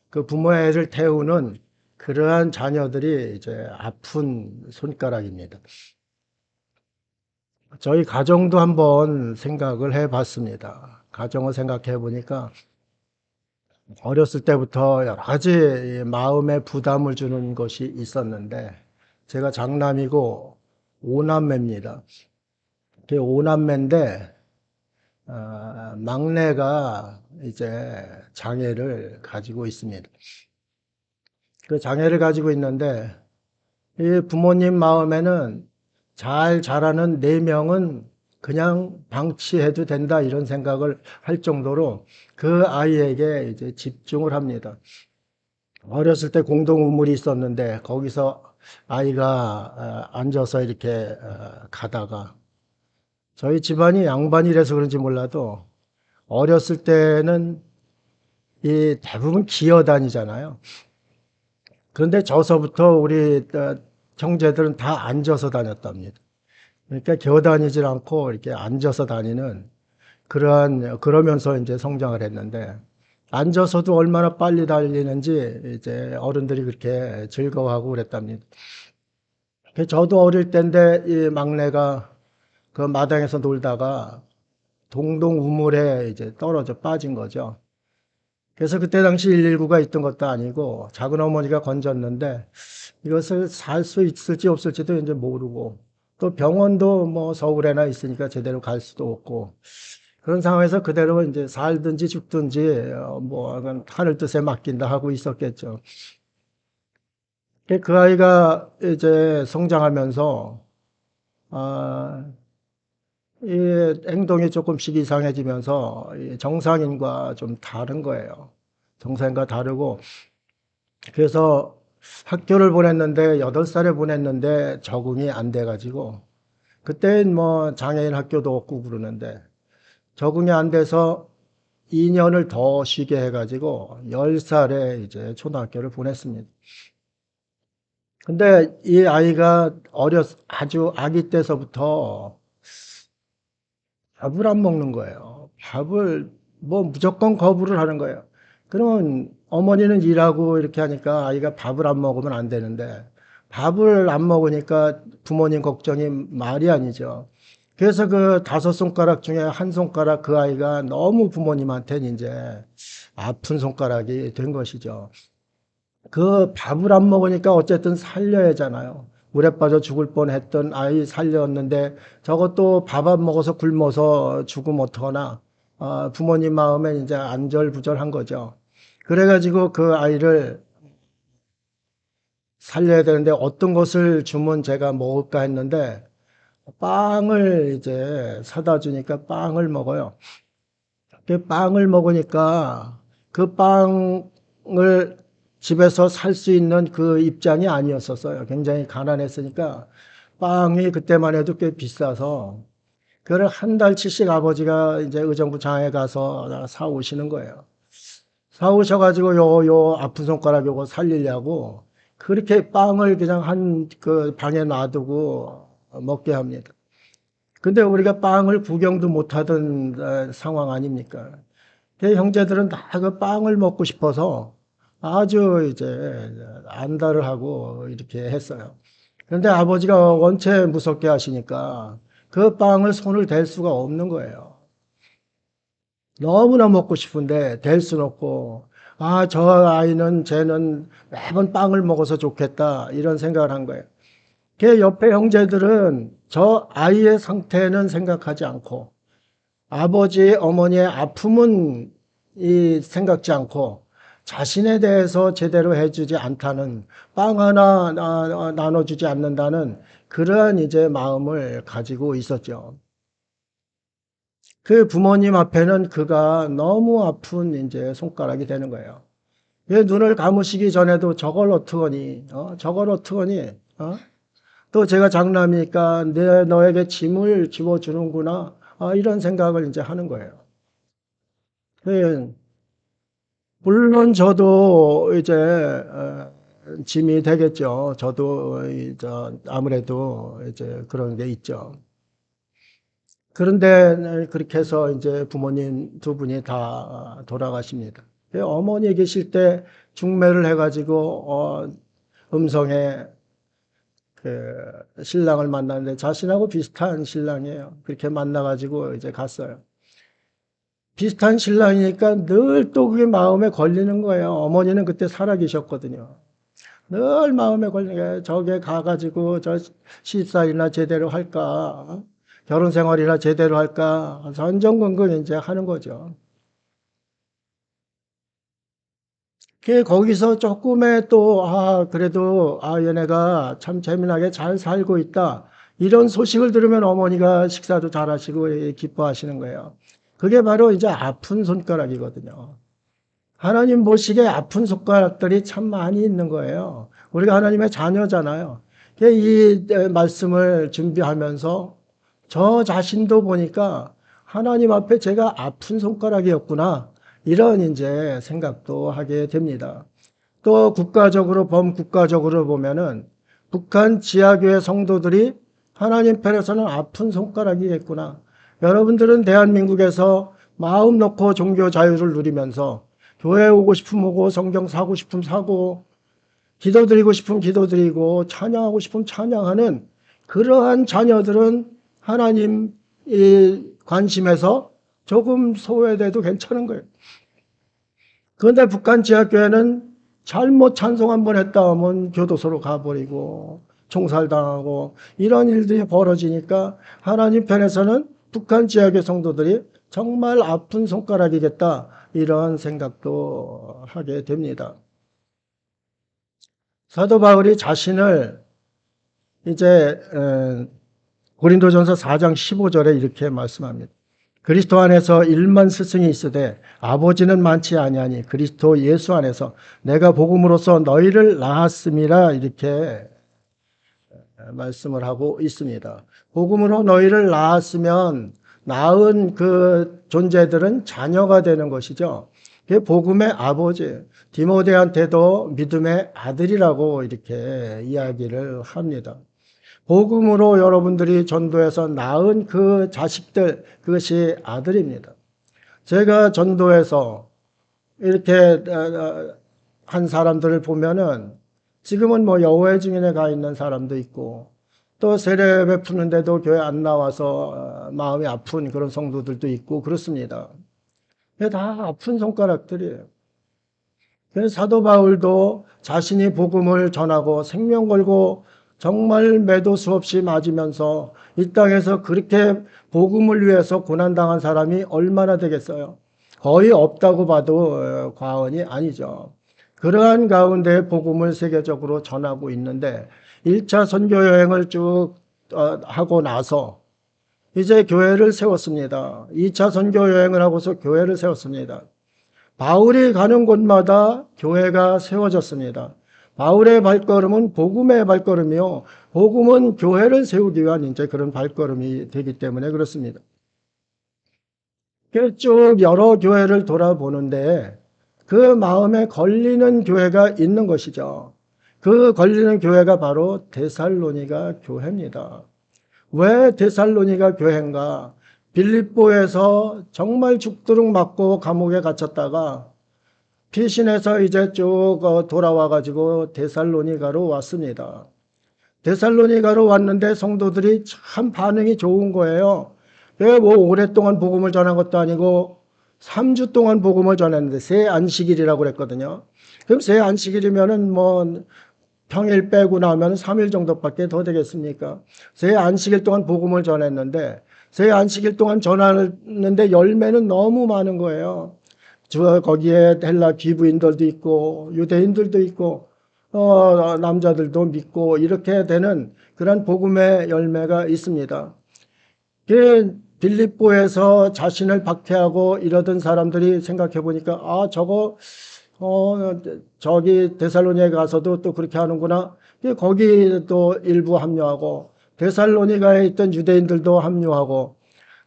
그 부모의 애를 태우는 그러한 자녀들이 이제 아픈 손가락입니다. 저희 가정도 한번 생각을 해 봤습니다. 가정을 생각해 보니까 어렸을 때부터 여러 가지 마음에 부담을 주는 것이 있었는데, 제가 장남이고 오남매입니다. 그 오남매인데 막내가 이제 장애를 가지고 있습니다. 그 장애를 가지고 있는데 이 부모님 마음에는 잘 자라는 네 명은 그냥 방치해도 된다 이런 생각을 할 정도로 그 아이에게 이제 집중을 합니다. 어렸을 때 공동 우물이 있었는데 거기서 아이가 앉아서 이렇게 가다가, 저희 집안이 양반이라서 그런지 몰라도 어렸을 때는 이 대부분 기어 다니잖아요. 그런데 저서부터 우리 형제들은 다 앉아서 다녔답니다. 그러니까 기어 다니질 않고 이렇게 앉아서 다니는 그러면서 이제 성장을 했는데, 앉아서도 얼마나 빨리 달리는지 이제 어른들이 그렇게 즐거워하고 그랬답니다. 저도 어릴 때인데 이 막내가 그 마당에서 놀다가 동동 우물에 이제 떨어져 빠진 거죠. 그래서 그때 당시 119가 있던 것도 아니고 작은 어머니가 건졌는데 이것을 살 수 있을지 없을지도 이제 모르고, 또 병원도 뭐 서울에나 있으니까 제대로 갈 수도 없고, 그런 상황에서 그대로 이제 살든지 죽든지 뭐 하늘 뜻에 맡긴다 하고 있었겠죠. 그 아이가 이제 성장하면서 아, 이 행동이 조금씩 이상해지면서 이 정상인과 좀 다른 거예요. 정상인과 다르고, 그래서 학교를 보냈는데 8살에 보냈는데 적응이 안 돼가지고, 그때는 뭐 장애인 학교도 없고 그러는데 적응이 안 돼서 2년을 더 쉬게 해가지고 10살에 이제 초등학교를 보냈습니다. 근데 이 아이가 아주 아기 때서부터 밥을 안 먹는 거예요. 밥을 뭐 무조건 거부를 하는 거예요. 그러면 어머니는 일하고 이렇게 하니까 아이가 밥을 안 먹으면 안 되는데, 밥을 안 먹으니까 부모님 걱정이 말이 아니죠. 그래서 그 5손가락 중에 한 손가락 그 아이가 너무 부모님한테는 이제 아픈 손가락이 된 것이죠. 그 밥을 안 먹으니까 어쨌든 살려야 하잖아요. 물에 빠져 죽을 뻔했던 아이 살렸는데 저것도 밥 안 먹어서 굶어서 죽으면 어떡하나. 부모님 마음에 이제 안절부절한 거죠. 그래가지고 그 아이를 살려야 되는데 어떤 것을 주면 제가 먹을까 했는데 빵을 이제 사다 주니까 빵을 먹어요. 그 빵을 먹으니까 그 빵을 집에서 살 수 있는 그 입장이 아니었었어요. 굉장히 가난했으니까 빵이 그때만 해도 꽤 비싸서 그걸 한 달치씩 아버지가 이제 의정부 장에 가서 사오시는 거예요. 사오셔가지고 요 아픈 손가락 요거 살리려고 그렇게 빵을 그냥 한 그 방에 놔두고 먹게 합니다. 근데 우리가 빵을 구경도 못하던 상황 아닙니까? 제 형제들은 다 그 빵을 먹고 싶어서 아주 이제 안달을 하고 이렇게 했어요. 그런데 아버지가 원체 무섭게 하시니까 그 빵을 손을 댈 수가 없는 거예요. 너무나 먹고 싶은데 댈 수는 없고, 저 아이는 쟤는 매번 빵을 먹어서 좋겠다 이런 생각을 한 거예요. 걔 옆에 형제들은 저 아이의 상태는 생각하지 않고 아버지, 어머니의 아픔은 생각지 않고 자신에 대해서 제대로 해주지 않다는, 빵 하나 나눠주지 않는다는 그러한 이제 마음을 가지고 있었죠. 그 부모님 앞에는 그가 너무 아픈 이제 손가락이 되는 거예요. 왜 눈을 감으시기 전에도 저걸 어떡하니, 저걸 어떡하니, 또 제가 장남이니까 너에게 짐을 집어주는구나, 이런 생각을 이제 하는 거예요. 그 물론 저도 이제 짐이 되겠죠. 저도 아무래도 이제 그런 게 있죠. 그런데 그렇게 해서 이제 부모님 두 분이 다 돌아가십니다. 어머니 계실 때 중매를 해가지고 음성에 그 신랑을 만났는데 자신하고 비슷한 신랑이에요. 그렇게 만나가지고 이제 갔어요. 비슷한 신랑이니까 늘 또 그게 마음에 걸리는 거예요. 어머니는 그때 살아 계셨거든요. 늘 마음에 걸리는 게 저게 가가지고 저 시집살이나 제대로 할까, 결혼 생활이나 제대로 할까, 전전긍긍 이제 하는 거죠. 거기서 조금의 또, 그래도, 얘네가 참 재미나게 잘 살고 있다. 이런 소식을 들으면 어머니가 식사도 잘 하시고 기뻐하시는 거예요. 그게 바로 이제 아픈 손가락이거든요. 하나님 보시기에 아픈 손가락들이 참 많이 있는 거예요. 우리가 하나님의 자녀잖아요. 이 말씀을 준비하면서 저 자신도 보니까 하나님 앞에 제가 아픈 손가락이었구나. 이런 이제 생각도 하게 됩니다. 또 국가적으로, 범국가적으로 보면은 북한 지하교회 성도들이 하나님 편에서는 아픈 손가락이겠구나. 여러분들은 대한민국에서 마음 놓고 종교 자유를 누리면서 교회 오고 싶으면 오고 성경 사고 싶으면 사고 기도드리고 싶으면 기도드리고 찬양하고 싶으면 찬양하는 그러한 자녀들은 하나님 관심에서 조금 소외돼도 괜찮은 거예요. 그런데 북한 지하교회는 잘못 찬송 한번 했다 하면 교도소로 가버리고 총살당하고 이런 일들이 벌어지니까 하나님 편에서는 북한 지하교회 성도들이 정말 아픈 손가락이겠다 이런 생각도 하게 됩니다. 사도 바울이 자신을 이제 고린도전서 4장 15절에 이렇게 말씀합니다. 그리스도 안에서 1만 스승이 있으되 아버지는 많지 아니하니 그리스도 예수 안에서 내가 복음으로써 너희를 낳았음이라 이렇게 말씀을 하고 있습니다. 복음으로 너희를 낳았으면 낳은 그 존재들은 자녀가 되는 것이죠. 그게 복음의 아버지, 디모데한테도 믿음의 아들이라고 이렇게 이야기를 합니다. 복음으로 여러분들이 전도해서 낳은 그 자식들, 그것이 아들입니다. 제가 전도해서 이렇게 한 사람들을 보면은 지금은 뭐 여호와의 증인에 가 있는 사람도 있고 또 세례 베푸는데도 교회 안 나와서 마음이 아픈 그런 성도들도 있고 그렇습니다. 다 아픈 손가락들이에요. 그래서 사도 바울도 자신이 복음을 전하고 생명 걸고 정말 매도 수없이 맞으면서 이 땅에서 그렇게 복음을 위해서 고난당한 사람이 얼마나 되겠어요? 거의 없다고 봐도 과언이 아니죠. 그러한 가운데 복음을 세계적으로 전하고 있는데 1차 선교 여행을 쭉 하고 나서 이제 교회를 세웠습니다. 2차 선교 여행을 하고서 교회를 세웠습니다. 바울이 가는 곳마다 교회가 세워졌습니다. 바울의 발걸음은 복음의 발걸음이요. 복음은 교회를 세우기 위한 이제 그런 발걸음이 되기 때문에 그렇습니다. 쭉 여러 교회를 돌아보는데 그 마음에 걸리는 교회가 있는 것이죠. 그 걸리는 교회가 바로 데살로니가 교회입니다. 왜 데살로니가 교회인가? 빌립보에서 정말 죽도록 맞고 감옥에 갇혔다가 피신해서 이제 쭉 돌아와가지고 데살로니가로 왔습니다. 데살로니가로 왔는데 성도들이 참 반응이 좋은 거예요. 뭐 오랫동안 복음을 전한 것도 아니고 3주 동안 복음을 전했는데 새 안식일이라고 그랬거든요. 그럼 새 안식일이면은 뭐 평일 빼고 나면 3일 정도밖에 더 되겠습니까? 새 안식일 동안 복음을 전했는데 새 안식일 동안 전하는데 열매는 너무 많은 거예요. 거기에 헬라 귀부인들도 있고 유대인들도 있고 남자들도 믿고 이렇게 되는 그런 복음의 열매가 있습니다. 빌립보에서 자신을 박해하고 이러던 사람들이 생각해 보니까 저거 저기 데살로니가에 가서도 또 그렇게 하는구나. 거기 또 일부 합류하고 데살로니가에 있던 유대인들도 합류하고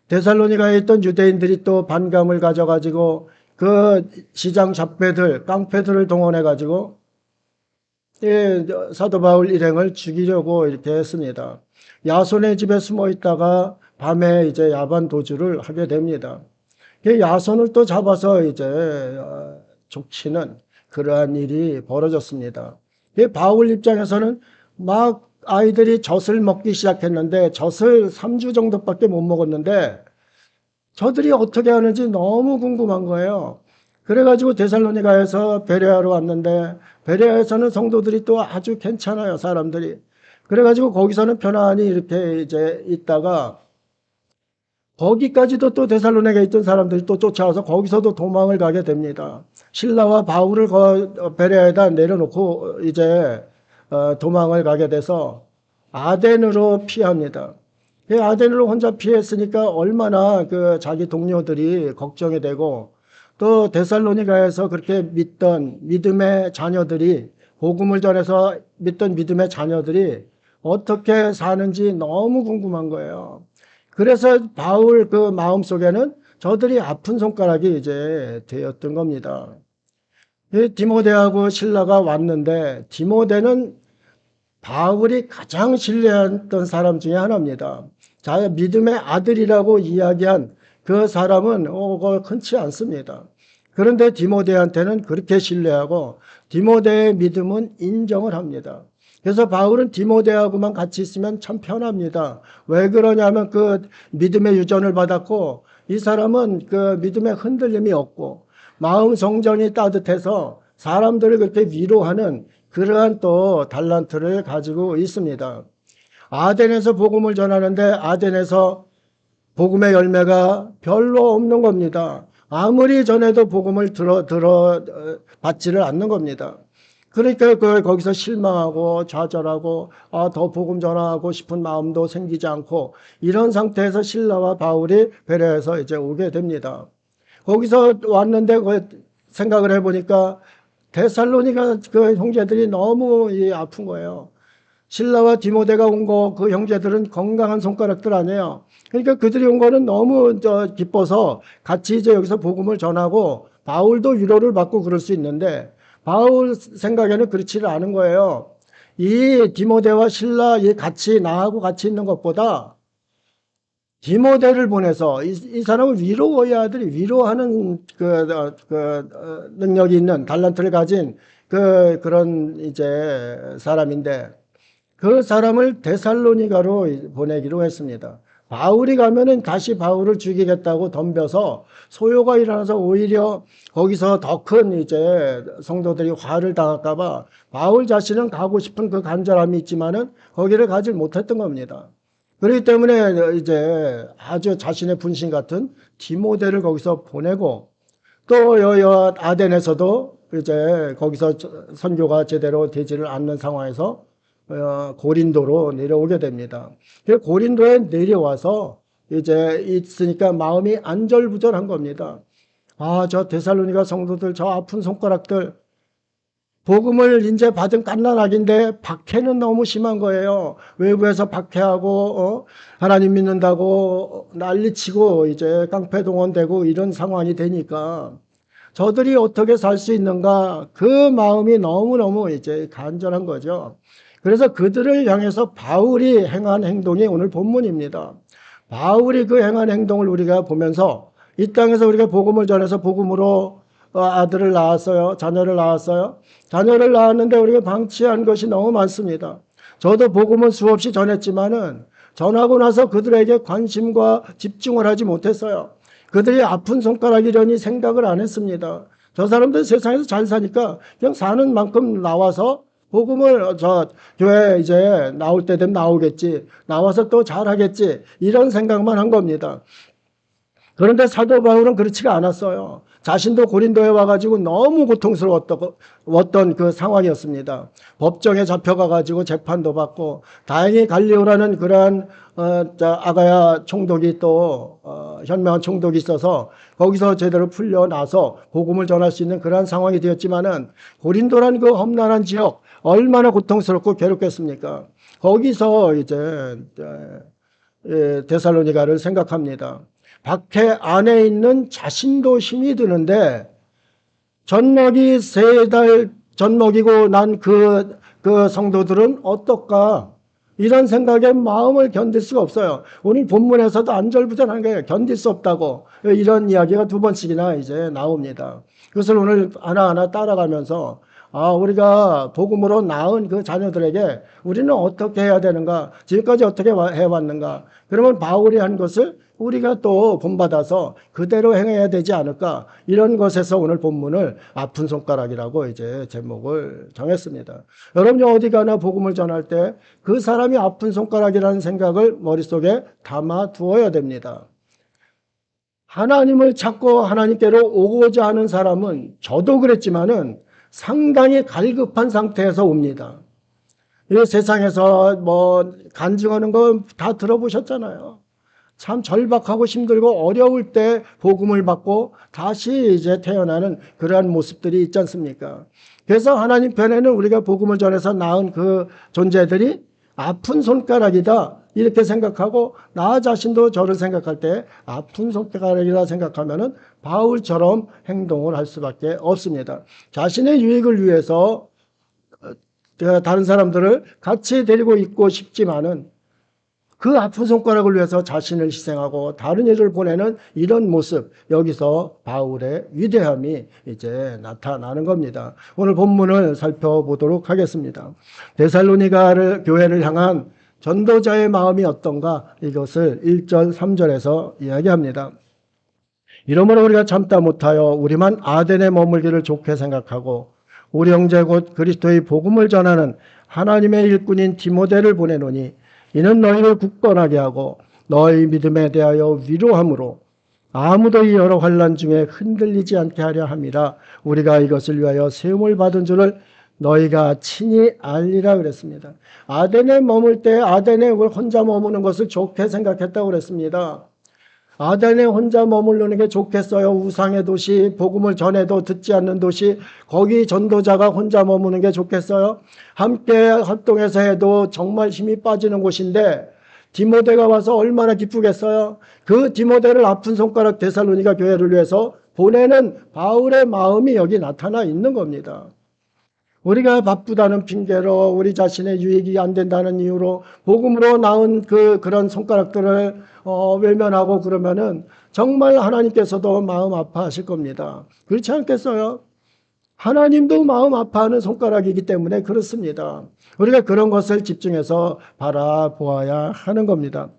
데살로니가에 있던 유대인들이 또 반감을 가져가지고 그 시장 잡배들, 깡패들을 동원해가지고 사도 바울 일행을 죽이려고 이렇게 했습니다. 야손의 집에 숨어 있다가 밤에 이제 야반 도주를 하게 됩니다. 야손을 또 잡아서 이제 족치는 그러한 일이 벌어졌습니다. 이 바울 입장에서는 막 아이들이 젖을 먹기 시작했는데 젖을 3주 정도밖에 못 먹었는데 저들이 어떻게 하는지 너무 궁금한 거예요. 그래가지고 데살로니가에서 베레아로 왔는데 베레아에서는 성도들이 또 아주 괜찮아요, 사람들이. 그래가지고 거기서는 편안히 이렇게 이제 있다가 거기까지도 또 데살로니가에 있던 사람들이 또 쫓아와서 거기서도 도망을 가게 됩니다. 신라와 바울을 베레아에다 내려놓고 이제 도망을 가게 돼서 아덴으로 피합니다. 아덴으로 혼자 피했으니까 얼마나 그 자기 동료들이 걱정이 되고 또 데살로니가에서 그렇게 믿던 믿음의 자녀들이 복음을 전해서 믿던 믿음의 자녀들이 어떻게 사는지 너무 궁금한 거예요. 그래서 바울 그 마음속에는 저들이 아픈 손가락이 이제 되었던 겁니다. 디모데하고 신라가 왔는데 디모데는 바울이 가장 신뢰했던 사람 중에 하나입니다. 자, 믿음의 아들이라고 이야기한 그 사람은 흔치 않습니다. 그런데 디모데한테는 그렇게 신뢰하고 디모데의 믿음은 인정을 합니다. 그래서 바울은 디모데하고만 같이 있으면 참 편합니다. 왜 그러냐면 그 믿음의 유전을 받았고 이 사람은 그 믿음의 흔들림이 없고 마음 성전이 따뜻해서 사람들을 그렇게 위로하는 그러한 또 달란트를 가지고 있습니다. 아덴에서 복음을 전하는데 아덴에서 복음의 열매가 별로 없는 겁니다. 아무리 전해도 복음을 받지를 않는 겁니다. 그러니까 거기서 실망하고 좌절하고 더 복음 전하고 싶은 마음도 생기지 않고 이런 상태에서 신라와 바울이 베레아에서 이제 오게 됩니다. 거기서 왔는데 생각을 해보니까 데살로니가 그 형제들이 너무 아픈 거예요. 신라와 디모데가 온 그 형제들은 건강한 손가락들 아니에요. 그러니까 그들이 온 거는 너무 기뻐서 같이 이제 여기서 복음을 전하고 바울도 위로를 받고 그럴 수 있는데 바울 생각에는 그렇지를 않은 거예요. 이 디모데와 신라 같이 나하고 같이 있는 것보다 디모데를 보내서 이 사람을 위로해야 하더니 위로하는 능력이 있는 달란트를 가진 그런 이제 사람인데 그 사람을 데살로니가로 보내기로 했습니다. 바울이 가면은 다시 바울을 죽이겠다고 덤벼서 소요가 일어나서 오히려 거기서 더 큰 이제 성도들이 화를 당할까봐 바울 자신은 가고 싶은 그 간절함이 있지만은 거기를 가지 못했던 겁니다. 그렇기 때문에 이제 아주 자신의 분신 같은 디모데를 거기서 보내고 또 아덴에서도 이제 거기서 선교가 제대로 되지를 않는 상황에서 고린도로 내려오게 됩니다. 고린도에 내려와서 이제 있으니까 마음이 안절부절한 겁니다. 저 데살로니가 성도들 저 아픈 손가락들 복음을 이제 받은 갓난아기인데 박해는 너무 심한 거예요. 외부에서 박해하고 하나님 믿는다고 난리치고 이제 깡패동원되고 이런 상황이 되니까 저들이 어떻게 살 수 있는가 그 마음이 너무너무 이제 간절한 거죠. 그래서 그들을 향해서 바울이 행한 행동이 오늘 본문입니다. 바울이 그 행한 행동을 우리가 보면서 이 땅에서 우리가 복음을 전해서 복음으로 아들을 낳았어요. 자녀를 낳았어요. 자녀를 낳았는데 우리가 방치한 것이 너무 많습니다. 저도 복음은 수없이 전했지만은 전하고 나서 그들에게 관심과 집중을 하지 못했어요. 그들이 아픈 손가락이려니 생각을 안 했습니다. 저 사람들 세상에서 잘 사니까 그냥 사는 만큼 나와서 복음을 교회 이제 나올 때 되면 나오겠지. 나와서 또 잘하겠지. 이런 생각만 한 겁니다. 그런데 사도 바울은 그렇지가 않았어요. 자신도 고린도에 와가지고 너무 고통스러웠던 그 상황이었습니다. 법정에 잡혀가가지고 재판도 받고 다행히 갈리오라는 그러한 아가야 총독이 또 현명한 총독이 있어서 거기서 제대로 풀려나서 복음을 전할 수 있는 그러한 상황이 되었지만은 고린도라는 그 험난한 지역 얼마나 고통스럽고 괴롭겠습니까? 거기서 이제 데살로니가를 생각합니다. 박해 안에 있는 자신도 힘이 드는데 젖먹이 3달 젖먹이고 난 그 성도들은 어떨까? 이런 생각에 마음을 견딜 수가 없어요. 오늘 본문에서도 안절부절한 게 견딜 수 없다고 이런 이야기가 2번씩이나 이제 나옵니다. 그것을 오늘 하나하나 따라가면서 우리가 복음으로 낳은 그 자녀들에게 우리는 어떻게 해야 되는가, 지금까지 어떻게 해왔는가, 그러면 바울이 한 것을 우리가 또 본받아서 그대로 행해야 되지 않을까, 이런 것에서 오늘 본문을 아픈 손가락이라고 이제 제목을 정했습니다. 여러분이 어디 가나 복음을 전할 때 그 사람이 아픈 손가락이라는 생각을 머릿속에 담아 두어야 됩니다. 하나님을 찾고 하나님께로 오고자 하는 사람은, 저도 그랬지만은 상당히 갈급한 상태에서 옵니다. 이 세상에서 간증하는 거 다 들어보셨잖아요. 참 절박하고 힘들고 어려울 때 복음을 받고 다시 이제 태어나는 그러한 모습들이 있지 않습니까? 그래서 하나님 편에는 우리가 복음을 전해서 낳은 그 존재들이 아픈 손가락이다, 이렇게 생각하고, 나 자신도 저를 생각할 때 아픈 손가락이라 생각하면은 바울처럼 행동을 할 수밖에 없습니다. 자신의 유익을 위해서 다른 사람들을 같이 데리고 있고 싶지만은 그 아픈 손가락을 위해서 자신을 희생하고 다른 일을 보내는 이런 모습, 여기서 바울의 위대함이 이제 나타나는 겁니다. 오늘 본문을 살펴보도록 하겠습니다. 데살로니가 교회를 향한 전도자의 마음이 어떤가, 이것을 1절 3절에서 이야기합니다. 이러므로 우리가 참다 못하여 우리만 아덴에 머물기를 좋게 생각하고 우리 형제 곧 그리스도의 복음을 전하는 하나님의 일꾼인 디모데를 보내노니, 이는 너희를 굳건하게 하고 너희 믿음에 대하여 위로함으로 아무도 이 여러 환난 중에 흔들리지 않게 하려 함이라. 우리가 이것을 위하여 세움을 받은 줄을 너희가 친히 알리라 그랬습니다. 아덴에 머물 때 아덴에 혼자 머무는 것을 좋게 생각했다고 그랬습니다. 아덴에 혼자 머무르는 게 좋겠어요? 우상의 도시, 복음을 전해도 듣지 않는 도시, 거기 전도자가 혼자 머무는 게 좋겠어요? 함께 활동해서 해도 정말 힘이 빠지는 곳인데 디모데가 와서 얼마나 기쁘겠어요? 그 디모데를 아픈 손가락 데살로니가 교회를 위해서 보내는 바울의 마음이 여기 나타나 있는 겁니다. 우리가 바쁘다는 핑계로, 우리 자신의 유익이 안 된다는 이유로 복음으로 낳은 그런 손가락들을 외면하고 그러면은 정말 하나님께서도 마음 아파하실 겁니다. 그렇지 않겠어요? 하나님도 마음 아파하는 손가락이기 때문에 그렇습니다. 우리가 그런 것을 집중해서 바라보아야 하는 겁니다.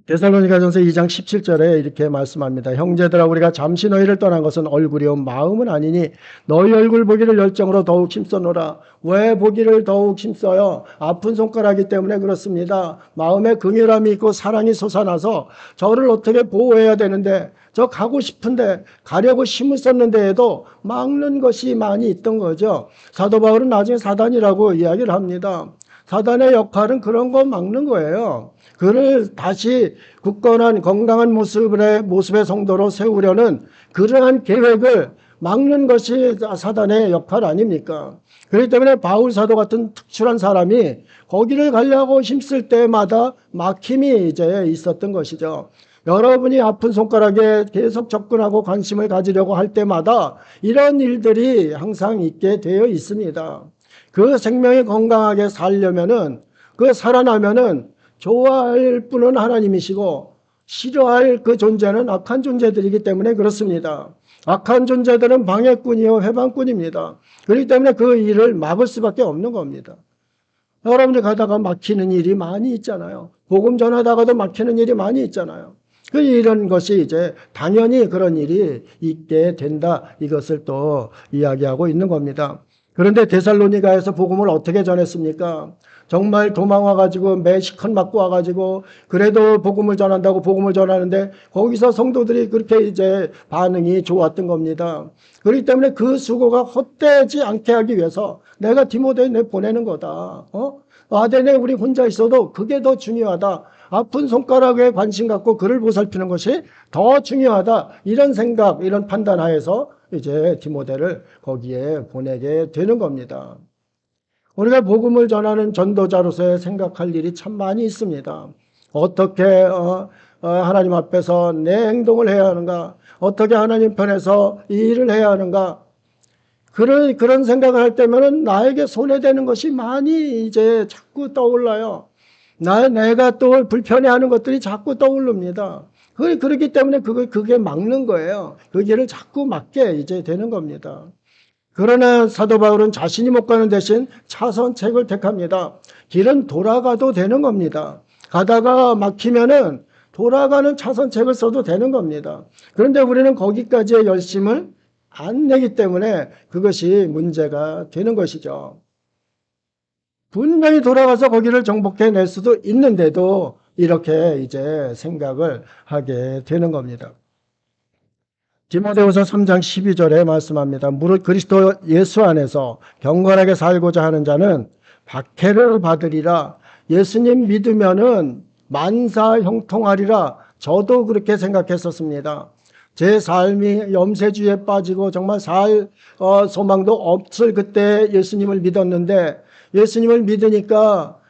데살로니가전서 2장 17절에 이렇게 말씀합니다. 형제들아, 우리가 잠시 너희를 떠난 것은 얼굴이요 마음은 아니니 너희 얼굴 보기를 열정으로 더욱 힘써노라. 왜 보기를 더욱 힘써요? 아픈 손가락이기 때문에 그렇습니다. 마음에 긍휼함이 있고 사랑이 솟아나서 저를 어떻게 보호해야 되는데, 저 가고 싶은데 가려고 힘을 썼는데에도 막는 것이 많이 있던 거죠. 사도 바울은 나중에 사단이라고 이야기를 합니다. 사단의 역할은 그런 거 막는 거예요. 그를 다시 굳건한 건강한 모습의 성도로 세우려는 그러한 계획을 막는 것이 사단의 역할 아닙니까? 그렇기 때문에 바울 사도 같은 특출한 사람이 거기를 가려고 힘쓸 때마다 막힘이 이제 있었던 것이죠. 여러분이 아픈 손가락에 계속 접근하고 관심을 가지려고 할 때마다 이런 일들이 항상 있게 되어 있습니다. 그 생명이 건강하게 살려면은, 살아나면은 좋아할 분은 하나님이시고 싫어할 그 존재는 악한 존재들이기 때문에 그렇습니다. 악한 존재들은 방해꾼이요 회방꾼입니다. 그렇기 때문에 그 일을 막을 수밖에 없는 겁니다. 여러분들 가다가 막히는 일이 많이 있잖아요. 복음 전하다가도 막히는 일이 많이 있잖아요. 이런 것이 이제 당연히 그런 일이 있게 된다, 이것을 또 이야기하고 있는 겁니다. 그런데 데살로니가에서 복음을 어떻게 전했습니까? 정말 도망 와가지고 매시컨 맞고 와가지고 그래도 복음을 전한다고 복음을 전하는데 거기서 성도들이 그렇게 이제 반응이 좋았던 겁니다. 그렇기 때문에 그 수고가 헛되지 않게 하기 위해서 내가 디모데 보내는 거다. 아덴에 우리 혼자 있어도 그게 더 중요하다. 아픈 손가락에 관심 갖고 그를 보살피는 것이 더 중요하다. 이런 생각, 이런 판단하에서 이제 디모데를 거기에 보내게 되는 겁니다. 우리가 복음을 전하는 전도자로서의 생각할 일이 참 많이 있습니다. 어떻게 하나님 앞에서 내 행동을 해야 하는가? 어떻게 하나님 편에서 이 일을 해야 하는가? 그런 생각을 할 때면은 나에게 손해되는 것이 많이 이제 자꾸 떠올라요. 내가 또 불편해하는 것들이 자꾸 떠오릅니다. 그렇기 때문에 그게 막는 거예요. 그 길을 자꾸 막게 이제 되는 겁니다. 그러나 사도 바울은 자신이 못 가는 대신 차선책을 택합니다. 길은 돌아가도 되는 겁니다. 가다가 막히면은 돌아가는 차선책을 써도 되는 겁니다. 그런데 우리는 거기까지의 열심을 안 내기 때문에 그것이 문제가 되는 것이죠. 분명히 돌아가서 거기를 정복해낼 수도 있는데도 이렇게 이제 생각을 하게 되는 겁니다. 디모데후서 3장 12절에 말씀합니다. 무릇 그리스도 예수 안에서 경건하게 살고자 하는 자는 박해를 받으리라. 예수님 믿으면은 만사 형통하리라. 저도 그렇게 생각했었습니다. 제 삶이 염세주의에 빠지고 정말 살 소망도 없을 그때 예수님을 믿었는데, 예수님을 믿으니까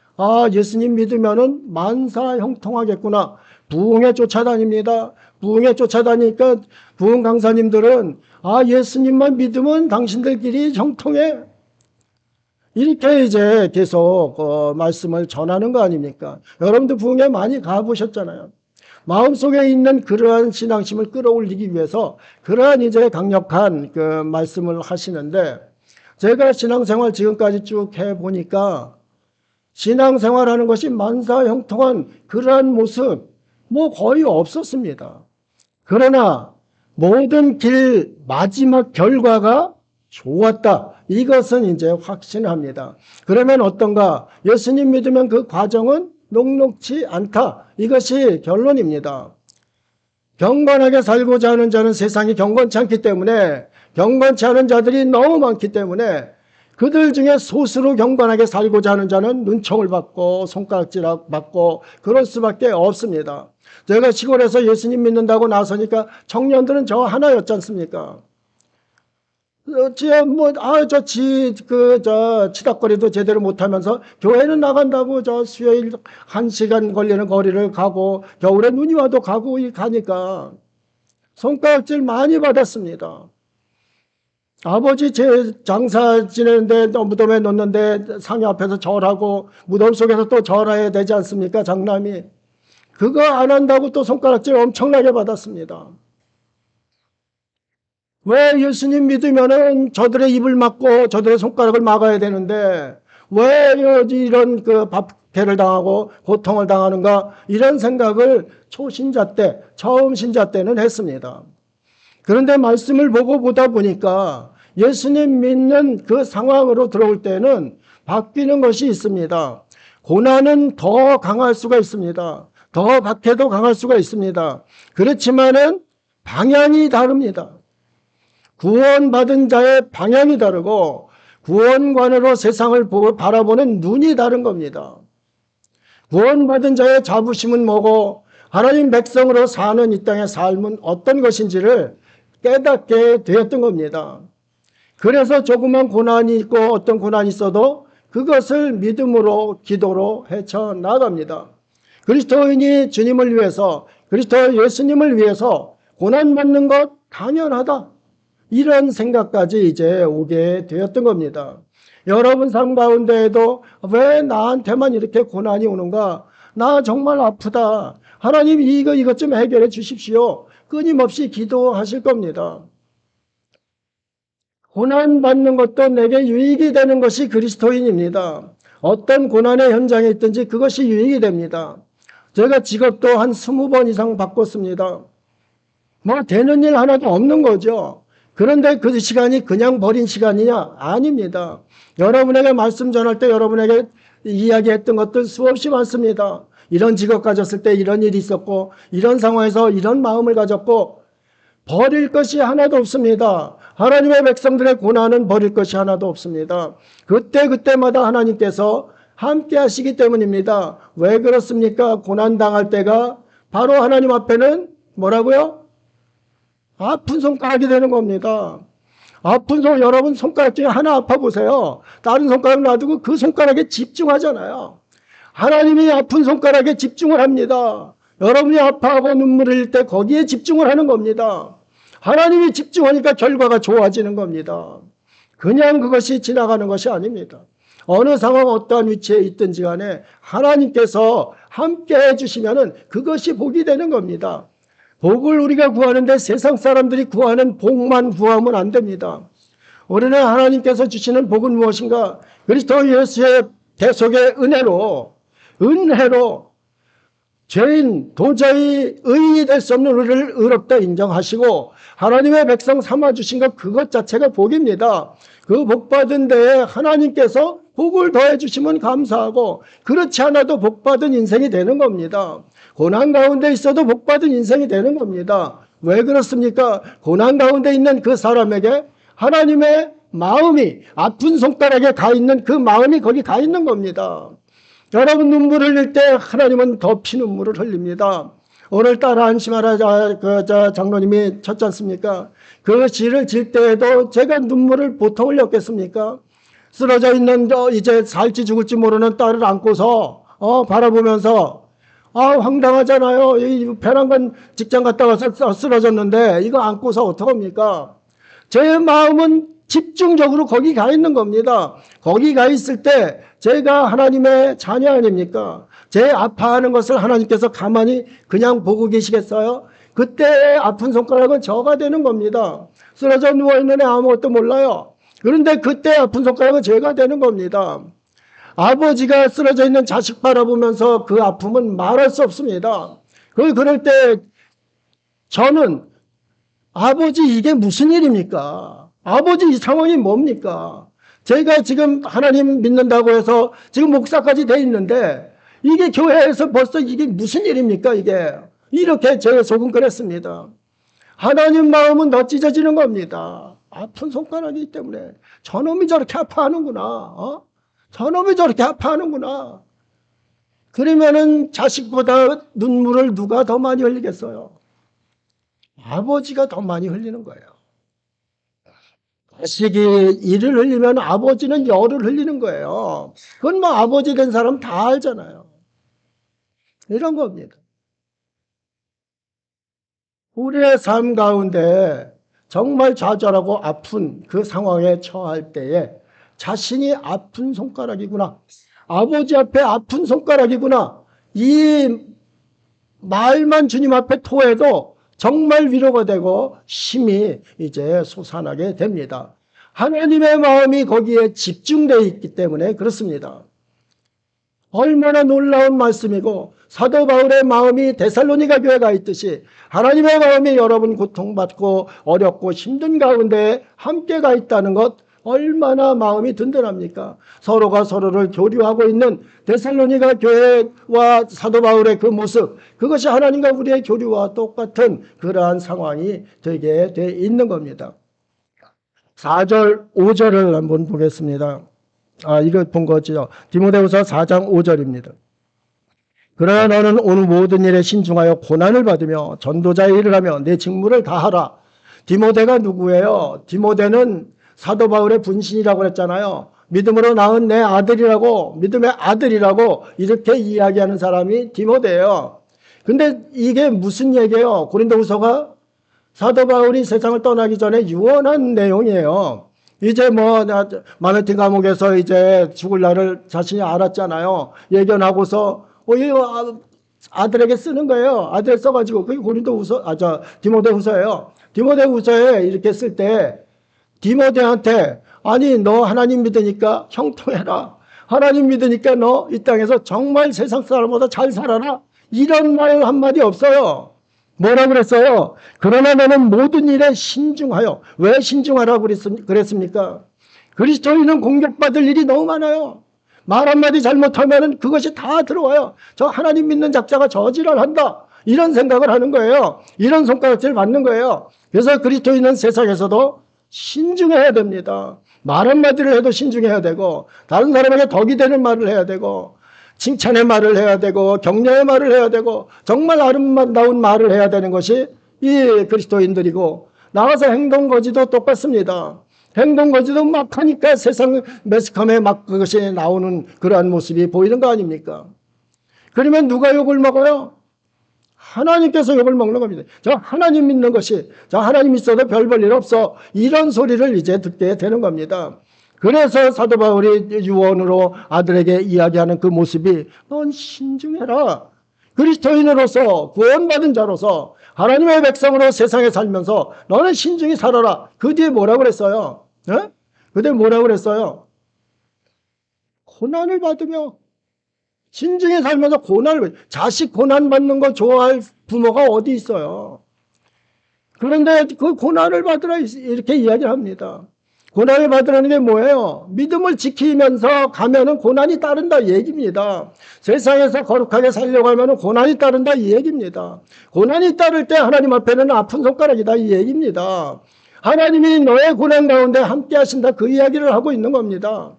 예수님 믿으면은 만사 형통하겠구나. 부흥에 쫓아다닙니다. 부흥에 쫓아다니니까 부흥 강사님들은 예수님만 믿으면 당신들끼리 형통해. 이렇게 이제 계속 말씀을 전하는 거 아닙니까? 여러분도 부흥회 많이 가보셨잖아요. 마음속에 있는 그러한 신앙심을 끌어올리기 위해서 그러한 이제 강력한 그 말씀을 하시는데, 제가 신앙생활 지금까지 쭉 해보니까 신앙생활하는 것이 만사형통한 그러한 모습 뭐 거의 없었습니다. 그러나 모든 길 마지막 결과가 좋았다. 이것은 이제 확신합니다. 그러면 어떤가? 예수님 믿으면 그 과정은 녹록지 않다. 이것이 결론입니다. 경건하게 살고자 하는 자는 세상이 경건치 않기 때문에, 경건치 않은 자들이 너무 많기 때문에 그들 중에 소수로 경건하게 살고자 하는 자는 눈총을 받고 손가락질 받고 그럴 수밖에 없습니다. 제가 시골에서 예수님 믿는다고 나서니까 청년들은 저 하나였지 않습니까? 치닥거리도 제대로 못하면서 교회는 나간다고 수요일 1시간 걸리는 거리를 가고 겨울에 눈이 와도 가니까 손가락질 많이 받았습니다. 아버지 제 장사 지내는데 무덤에 놓는데 상이 앞에서 절하고 무덤 속에서 또 절해야 되지 않습니까? 장남이. 그거 안 한다고 또 손가락질 엄청나게 받았습니다. 왜 예수님 믿으면은 저들의 입을 막고 저들의 손가락을 막아야 되는데 왜 이런 그 박해를 당하고 고통을 당하는가, 이런 생각을 초신자 때, 처음 신자 때는 했습니다. 그런데 말씀을 보다 보니까 예수님 믿는 그 상황으로 들어올 때는 바뀌는 것이 있습니다. 고난은 더 강할 수가 있습니다. 더 박해도 강할 수가 있습니다. 그렇지만은 방향이 다릅니다. 구원받은 자의 방향이 다르고 구원관으로 세상을 바라보는 눈이 다른 겁니다. 구원받은 자의 자부심은 뭐고 하나님 백성으로 사는 이 땅의 삶은 어떤 것인지를 깨닫게 되었던 겁니다. 그래서 조그만 고난이 있고 어떤 고난이 있어도 그것을 믿음으로 기도로 헤쳐나갑니다. 그리스도인이 주님을 위해서, 그리스도 예수님을 위해서 고난받는 것 당연하다. 이런 생각까지 이제 오게 되었던 겁니다. 여러분 삶 가운데에도 왜 나한테만 이렇게 고난이 오는가? 나 정말 아프다. 하나님 이것 좀 해결해 주십시오. 끊임없이 기도하실 겁니다. 고난받는 것도 내게 유익이 되는 것이 그리스도인입니다. 어떤 고난의 현장에 있든지 그것이 유익이 됩니다. 제가 직업도 한 20번 이상 바꿨습니다. 뭐 되는 일 하나도 없는 거죠. 그런데 그 시간이 그냥 버린 시간이냐? 아닙니다. 여러분에게 말씀 전할 때 여러분에게 이야기했던 것들 수없이 많습니다. 이런 직업 가졌을 때 이런 일이 있었고, 이런 상황에서 이런 마음을 가졌고, 버릴 것이 하나도 없습니다. 하나님의 백성들의 고난은 버릴 것이 하나도 없습니다. 그때마다 하나님께서 함께 하시기 때문입니다. 왜 그렇습니까? 고난당할 때가 바로 하나님 앞에는 뭐라고요? 아픈 손가락이 되는 겁니다. 아픈 여러분 손가락 중에 하나 아파 보세요. 다른 손가락 놔두고 그 손가락에 집중하잖아요. 하나님이 아픈 손가락에 집중을 합니다. 여러분이 아파하고 눈물 흘릴 때 거기에 집중을 하는 겁니다. 하나님이 집중하니까 결과가 좋아지는 겁니다. 그냥 그것이 지나가는 것이 아닙니다. 어느 상황 어떠한 위치에 있든지 간에 하나님께서 함께 해주시면 그것이 복이 되는 겁니다. 복을 우리가 구하는데 세상 사람들이 구하는 복만 구하면 안 됩니다. 우리는 하나님께서 주시는 복은 무엇인가? 그리스도 예수의 대속의 은혜로 죄인 도저히 의인이 될 수 없는 우리를 의롭다 인정하시고 하나님의 백성 삼아주신 것 그것 자체가 복입니다. 그 복받은 데에 하나님께서 복을 더해 주시면 감사하고 그렇지 않아도 복받은 인생이 되는 겁니다. 고난 가운데 있어도 복받은 인생이 되는 겁니다. 왜 그렇습니까? 고난 가운데 있는 그 사람에게 하나님의 마음이 아픈 손가락에 가 있는 그 마음이 거기 가 있는 겁니다. 여러분 눈물을 흘릴 때 하나님은 더 피눈물을 흘립니다. 오늘따라 안심하라 장로님이 쳤지 않습니까? 그 시를 질 때에도 제가 눈물을 보통 흘렸겠습니까? 쓰러져 있는 이제 살지 죽을지 모르는 딸을 안고서 바라보면서 황당하잖아요. 이 배낭간 직장 갔다 와서 쓰러졌는데 이거 안고서 어떡합니까? 제 마음은 집중적으로 거기 가 있는 겁니다. 거기 가 있을 때 제가 하나님의 자녀 아닙니까? 제 아파하는 것을 하나님께서 가만히 그냥 보고 계시겠어요? 그때 아픈 손가락은 저가 되는 겁니다. 쓰러져 누워있는 애 아무것도 몰라요. 그런데 그때 아픈 손가락은 제가 되는 겁니다. 아버지가 쓰러져 있는 자식 바라보면서 그 아픔은 말할 수 없습니다. 그럴 때 저는 아버지 이게 무슨 일입니까? 아버지 이 상황이 뭡니까? 제가 지금 하나님 믿는다고 해서 지금 목사까지 돼 있는데 이게 교회에서 벌써 이게 무슨 일입니까 이게? 이렇게 제 속은 그랬습니다. 하나님 마음은 더 찢어지는 겁니다. 아픈 손가락이기 때문에 저놈이 저렇게 아파하는구나. 저놈이 저렇게 아파하는구나. 그러면은 자식보다 눈물을 누가 더 많이 흘리겠어요? 아버지가 더 많이 흘리는 거예요. 자식이 이를 흘리면 아버지는 열을 흘리는 거예요. 그건 뭐 아버지 된 사람 다 알잖아요. 이런 겁니다. 우리의 삶 가운데 정말 좌절하고 아픈 그 상황에 처할 때에 자신이 아픈 손가락이구나. 아버지 앞에 아픈 손가락이구나. 이 말만 주님 앞에 토해도 정말 위로가 되고 힘이 이제 솟아나게 됩니다. 하나님의 마음이 거기에 집중되어 있기 때문에 그렇습니다. 얼마나 놀라운 말씀이고 사도 바울의 마음이 데살로니가 교회가 있듯이 하나님의 마음이 여러분 고통받고 어렵고 힘든 가운데 함께 가 있다는 것 얼마나 마음이 든든합니까? 서로가 서로를 교류하고 있는 데살로니가 교회와 사도 바울의 그 모습 그것이 하나님과 우리의 교류와 똑같은 그러한 상황이 되게 돼 있는 겁니다. 4절 5절을 한번 보겠습니다. 이거 본 거죠. 디모데후서 4장 5절입니다. 그러나 너는 오늘 모든 일에 신중하여 고난을 받으며 전도자의 일을 하며 내 직무를 다하라. 디모데가 누구예요? 디모데는 사도 바울의 분신이라고 했잖아요. 믿음으로 낳은 내 아들이라고, 믿음의 아들이라고 이렇게 이야기하는 사람이 디모데예요. 근데 이게 무슨 얘기예요? 고린도후서가 사도 바울이 세상을 떠나기 전에 유언한 내용이에요. 이제 마네틴 감옥에서 이제 죽을 날을 자신이 알았잖아요. 예견하고서 아들에게 쓰는 거예요. 아들 써가지고 그게 디모데후서예요. 디모데후서에 이렇게 쓸 때 디모데한테 아니 너 하나님 믿으니까 형통해라. 하나님 믿으니까 너 이 땅에서 정말 세상 사람보다 잘 살아라. 이런 말 한마디 없어요. 뭐라 그랬어요? 그러나 너는 모든 일에 신중하여. 왜 신중하라고 그랬습니까? 그리스도인은 공격받을 일이 너무 많아요. 말 한마디 잘못하면 그것이 다 들어와요. 저 하나님 믿는 작자가 저지랄 한다. 이런 생각을 하는 거예요. 이런 손가락질을 받는 거예요. 그래서 그리스도인은 세상에서도 신중해야 됩니다. 말 한마디를 해도 신중해야 되고 다른 사람에게 덕이 되는 말을 해야 되고 칭찬의 말을 해야 되고 격려의 말을 해야 되고 정말 아름다운 말을 해야 되는 것이 이 그리스도인들이고 나가서 행동거지도 똑같습니다. 행동거지도 막 하니까 세상 매스컴에 막 그것이 나오는 그러한 모습이 보이는 거 아닙니까? 그러면 누가 욕을 먹어요? 하나님께서 욕을 먹는 겁니다. 저 하나님 믿는 것이 저 하나님 있어도 별 볼 일 없어. 이런 소리를 이제 듣게 되는 겁니다. 그래서 사도 바울이 유언으로 아들에게 이야기하는 그 모습이 넌 신중해라. 그리스도인으로서 구원받은 자로서 하나님의 백성으로 세상에 살면서 너는 신중히 살아라. 그 뒤에 뭐라고 그랬어요? 예? 그 뒤에 뭐라고 그랬어요? 고난을 받으며 신중히 살면서 자식 고난 받는 거 좋아할 부모가 어디 있어요? 그런데 그 고난을 받으라 이렇게 이야기를 합니다. 고난을 받으라는 게 뭐예요? 믿음을 지키면서 가면은 고난이 따른다 이 얘기입니다. 세상에서 거룩하게 살려고 하면은 고난이 따른다 이 얘기입니다. 고난이 따를 때 하나님 앞에는 아픈 손가락이다 이 얘기입니다. 하나님이 너의 고난 가운데 함께 하신다 그 이야기를 하고 있는 겁니다.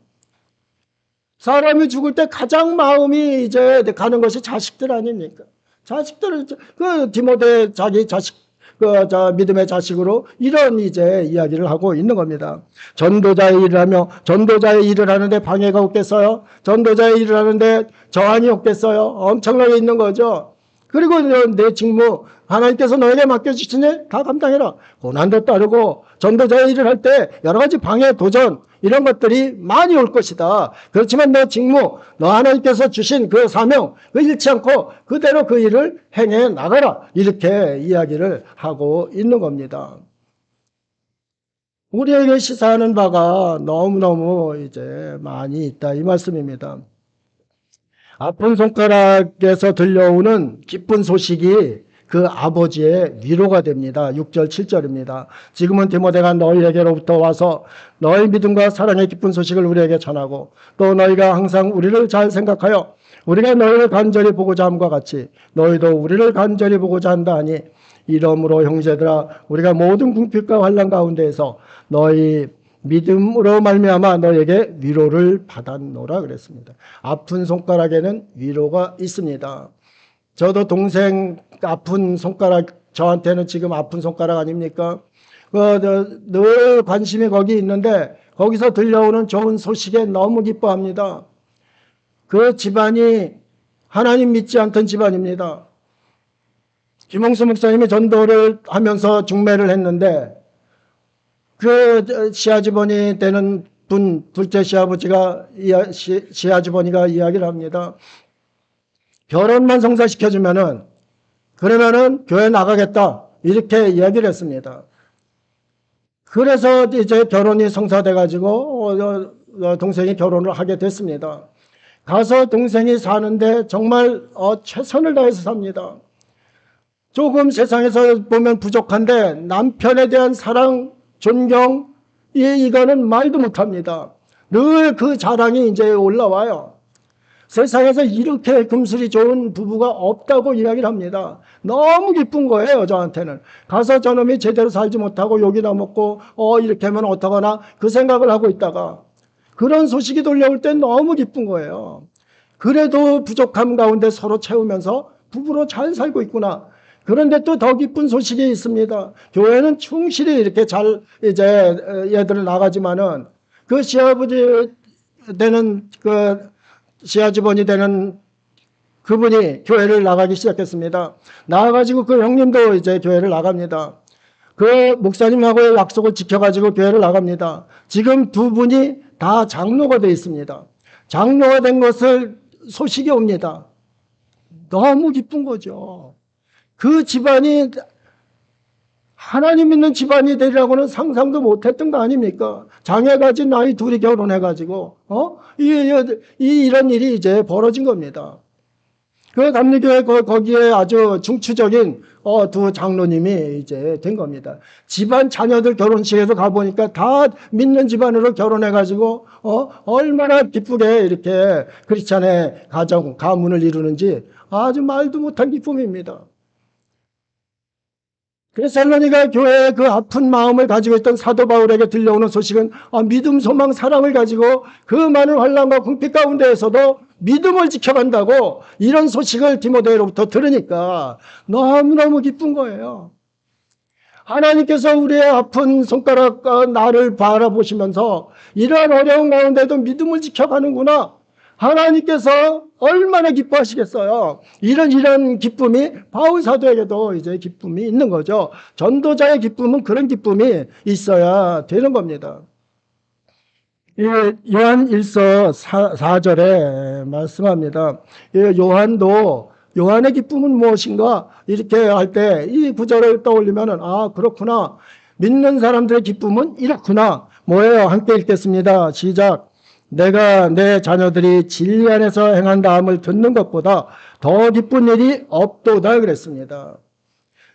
사람이 죽을 때 가장 마음이 이제 가는 것이 자식들 아닙니까? 자식들을 그 디모데 자기 자식 믿음의 자식으로 이런 이제 이야기를 하고 있는 겁니다. 전도자의 일을 하며 전도자의 일을 하는데 방해가 없겠어요? 전도자의 일을 하는데 저항이 없겠어요? 엄청나게 있는 거죠. 그리고 내 직무 하나님께서 너에게 맡겨주시니 다 감당해라. 고난도 따르고 전도자의 일을 할 때 여러 가지 방해, 도전 이런 것들이 많이 올 것이다. 그렇지만 너 직무, 너 하나님께서 주신 그 사명, 그 잃지 않고 그대로 그 일을 행해 나가라. 이렇게 이야기를 하고 있는 겁니다. 우리에게 시사하는 바가 너무너무 이제 많이 있다. 이 말씀입니다. 아픈 손가락에서 들려오는 기쁜 소식이 그 아버지의 위로가 됩니다. 6절 7절입니다. 지금은 디모데가 너희에게로부터 와서 너희 믿음과 사랑의 기쁜 소식을 우리에게 전하고 또 너희가 항상 우리를 잘 생각하여 우리가 너희를 간절히 보고자 함과 같이 너희도 우리를 간절히 보고자 한다 하니 이러므로 형제들아 우리가 모든 궁핍과 환난 가운데에서 너희 믿음으로 말미암아 너에게 위로를 받았노라 그랬습니다. 아픈 손가락에는 위로가 있습니다. 저도 동생 아픈 손가락, 저한테는 지금 아픈 손가락 아닙니까? 늘 관심이 거기 있는데 거기서 들려오는 좋은 소식에 너무 기뻐합니다. 그 집안이 하나님 믿지 않던 집안입니다. 김홍수 목사님이 전도를 하면서 중매를 했는데 그 시아주버니 되는 분, 둘째 시아버지가, 시아주버니가 이야기를 합니다. 결혼만 성사시켜주면은, 그러면은 교회 나가겠다. 이렇게 이야기를 했습니다. 그래서 이제 결혼이 성사돼가지고, 동생이 결혼을 하게 됐습니다. 가서 동생이 사는데 정말 최선을 다해서 삽니다. 조금 세상에서 보면 부족한데 남편에 대한 사랑, 존경, 이거는 말도 못합니다. 늘 그 자랑이 이제 올라와요. 세상에서 이렇게 금슬이 좋은 부부가 없다고 이야기를 합니다. 너무 기쁜 거예요, 저한테는. 가서 저놈이 제대로 살지 못하고 욕이나 먹고, 이렇게 하면 어떡하나 그 생각을 하고 있다가 그런 소식이 돌려올 땐 너무 기쁜 거예요. 그래도 부족함 가운데 서로 채우면서 부부로 잘 살고 있구나. 그런데 또 더 기쁜 소식이 있습니다. 교회는 충실히 이렇게 잘 이제 얘들을 나가지만은 그 시아버지 되는 그 시아주번이 되는 그분이 교회를 나가기 시작했습니다. 나가가지고 그 형님도 이제 교회를 나갑니다. 그 목사님하고의 약속을 지켜가지고 교회를 나갑니다. 지금 두 분이 다 장로가 되어 있습니다. 장로가 된 것을 소식이 옵니다. 너무 기쁜 거죠. 그 집안이 하나님 믿는 집안이 되리라고는 상상도 못했던 거 아닙니까? 장애 가진 아이 둘이 결혼해가지고 이런 일이 이제 벌어진 겁니다. 그 감리교회 거기에 아주 중추적인 두 장로님이 이제 된 겁니다. 집안 자녀들 결혼식에도 가보니까 다 믿는 집안으로 결혼해가지고 얼마나 기쁘게 이렇게 크리스찬의 가문을 이루는지 아주 말도 못한 기쁨입니다. 데살로니가 교회의 그 아픈 마음을 가지고 있던 사도 바울에게 들려오는 소식은 믿음, 소망, 사랑을 가지고 그 많은 환난과 궁핍 가운데에서도 믿음을 지켜간다고 이런 소식을 디모데로부터 들으니까 너무너무 기쁜 거예요. 하나님께서 우리의 아픈 손가락과 나를 바라보시면서 이러한 어려운 가운데도 믿음을 지켜가는구나. 하나님께서 얼마나 기뻐하시겠어요. 이런 기쁨이 바울 사도에게도 이제 기쁨이 있는 거죠. 전도자의 기쁨은 그런 기쁨이 있어야 되는 겁니다. 요한 1서 4절에 말씀합니다. 요한도 요한의 기쁨은 무엇인가? 이렇게 할 때 이 구절을 떠올리면은, 아, 그렇구나. 믿는 사람들의 기쁨은 이렇구나. 뭐예요? 함께 읽겠습니다. 시작. 내가 내 자녀들이 진리 안에서 행한다함을 듣는 것보다 더 기쁜 일이 없도다 그랬습니다.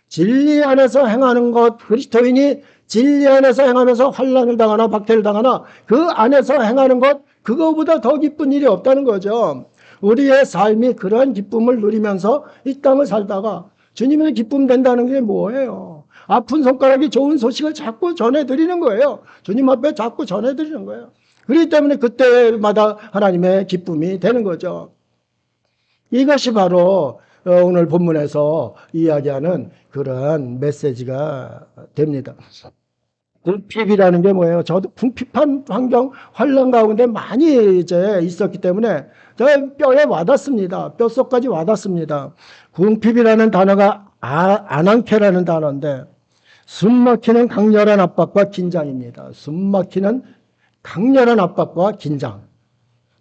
진리 안에서 행하는 것, 그리스도인이 진리 안에서 행하면서 환난을 당하나 박해를 당하나 그 안에서 행하는 것, 그거보다 더 기쁜 일이 없다는 거죠. 우리의 삶이 그러한 기쁨을 누리면서 이 땅을 살다가 주님의 기쁨 된다는 게 뭐예요? 아픈 손가락이 좋은 소식을 자꾸 전해드리는 거예요. 주님 앞에 자꾸 전해드리는 거예요. 그렇기 때문에 그때마다 하나님의 기쁨이 되는 거죠. 이것이 바로 오늘 본문에서 이야기하는 그러한 메시지가 됩니다. 궁핍이라는 게 뭐예요? 저도 궁핍한 환경, 환란 가운데 많이 이제 있었기 때문에 저 뼈에 와닿습니다. 뼛속까지 와닿습니다. 궁핍이라는 단어가 아난케라는 단어인데 숨막히는 강렬한 압박과 긴장입니다. 숨막히는 강렬한 압박과 긴장.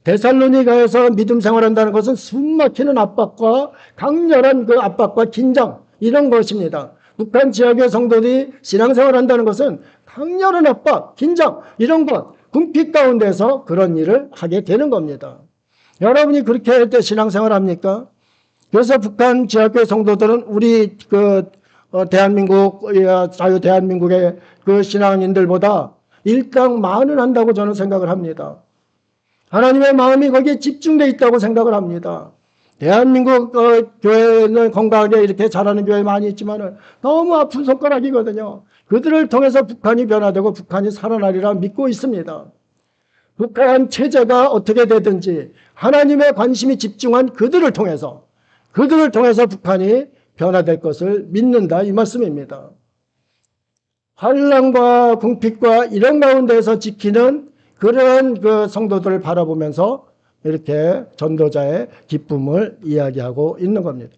데살로니가에서 믿음 생활한다는 것은 숨막히는 압박과 강렬한 그 압박과 긴장, 이런 것입니다. 북한 지역의 성도들이 신앙생활한다는 것은 강렬한 압박, 긴장, 이런 것, 궁핍 가운데서 그런 일을 하게 되는 겁니다. 여러분이 그렇게 할 때 신앙생활합니까? 그래서 북한 지역의 성도들은 우리 대한민국, 자유 대한민국의 그 신앙인들보다 일당 많은 한다고 저는 생각을 합니다. 하나님의 마음이 거기에 집중되어 있다고 생각을 합니다. 대한민국 교회는 건강하게 이렇게 잘하는 교회 많이 있지만 너무 아픈 손가락이거든요. 그들을 통해서 북한이 변화되고 북한이 살아나리라 믿고 있습니다. 북한 체제가 어떻게 되든지 하나님의 관심이 집중한 그들을 통해서 북한이 변화될 것을 믿는다, 이 말씀입니다. 환난과 궁핍과 이런 가운데서 지키는 그런 그 성도들을 바라보면서 이렇게 전도자의 기쁨을 이야기하고 있는 겁니다.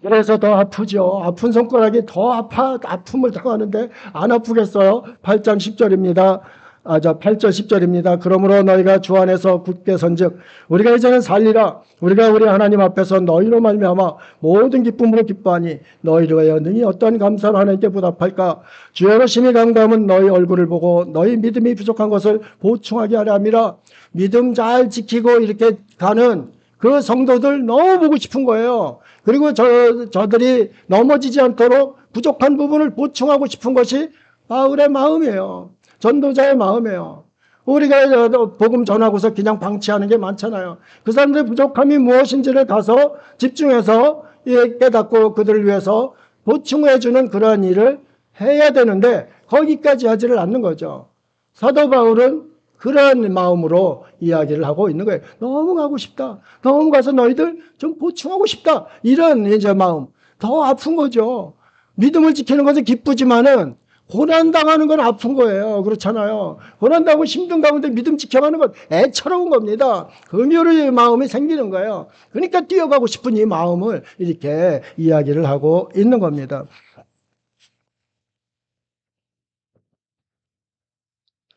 그래서 더 아프죠. 아픈 손가락이 더 아픔을 당하는데 안 아프겠어요? 8장 10절입니다. 8절 10절입니다. 그러므로 너희가 주 안에서 굳게 선즉 우리가 이제는 살리라. 우리가 우리 하나님 앞에서 너희로 말미암아 모든 기쁨으로 기뻐하니 너희로 하여 능히 어떤 감사를 하나님께 보답할까? 주여로 심히 간구함은 너희 얼굴을 보고 너희 믿음이 부족한 것을 보충하게 하려 함이라. 믿음 잘 지키고 이렇게 가는 그 성도들 너무 보고 싶은 거예요. 그리고 저들이 넘어지지 않도록 부족한 부분을 보충하고 싶은 것이 바울의 마음이에요. 전도자의 마음이에요. 우리가 복음 전하고서 그냥 방치하는 게 많잖아요. 그 사람들의 부족함이 무엇인지를 가서 집중해서 깨닫고 그들을 위해서 보충해주는 그러한 일을 해야 되는데 거기까지 하지를 않는 거죠. 사도 바울은 그러한 마음으로 이야기를 하고 있는 거예요. 너무 가고 싶다. 너무 가서 너희들 좀 보충하고 싶다. 이런 이제 마음. 더 아픈 거죠. 믿음을 지키는 것은 기쁘지만은 고난당하는 건 아픈 거예요. 그렇잖아요. 고난당하고 힘든 가운데 믿음 지켜가는 건 애처로운 겁니다. 금요의 마음이 생기는 거예요. 그러니까 뛰어가고 싶은 이 마음을 이렇게 이야기를 하고 있는 겁니다.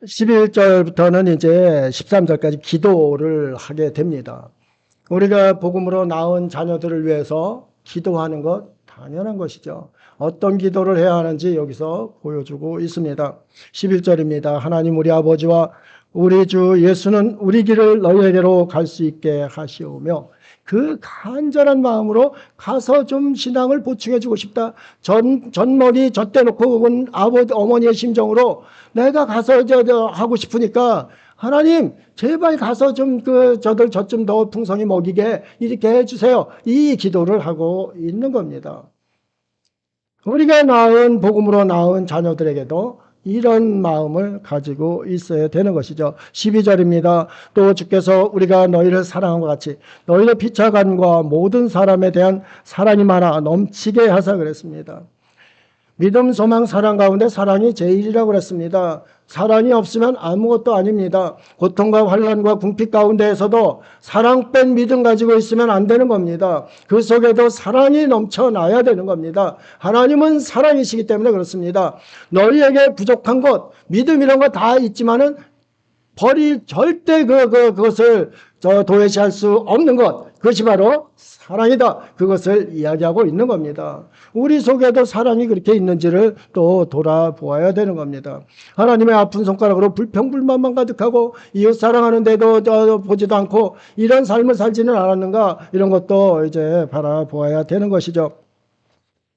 11절부터는 이제 13절까지 기도를 하게 됩니다. 우리가 복음으로 낳은 자녀들을 위해서 기도하는 것 당연한 것이죠. 어떤 기도를 해야 하는지 여기서 보여주고 있습니다. 11절입니다. 하나님 우리 아버지와 우리 주 예수는 우리 길을 너희에게로 갈 수 있게 하시오며 그 간절한 마음으로 가서 좀 신앙을 보충해 주고 싶다. 전머리 젖대 놓고 온 아버지 어머니의 심정으로 내가 가서 하고 싶으니까 하나님 제발 가서 좀 저들 젖 좀 더 풍성히 먹이게 이렇게 해주세요. 이 기도를 하고 있는 겁니다. 우리가 낳은 복음으로 낳은 자녀들에게도 이런 마음을 가지고 있어야 되는 것이죠. 12절입니다. 또 주께서 우리가 너희를 사랑한 것 같이 너희의 피차간과 모든 사람에 대한 사랑이 많아 넘치게 하사 그랬습니다. 믿음, 소망, 사랑 가운데 사랑이 제일이라고 그랬습니다. 사랑이 없으면 아무것도 아닙니다. 고통과 환난과 궁핍 가운데에서도 사랑 뺀 믿음 가지고 있으면 안 되는 겁니다. 그 속에도 사랑이 넘쳐나야 되는 겁니다. 하나님은 사랑이시기 때문에 그렇습니다. 너희에게 부족한 것, 믿음 이런 거 다 있지만은 절대 그것을 도외시할 수 없는 것, 그것이 바로 사랑이다. 그것을 이야기하고 있는 겁니다. 우리 속에도 사랑이 그렇게 있는지를 또 돌아보아야 되는 겁니다. 하나님의 아픈 손가락으로 불평불만만 가득하고 이웃 사랑하는데도 보지도 않고 이런 삶을 살지는 않았는가, 이런 것도 이제 바라보아야 되는 것이죠.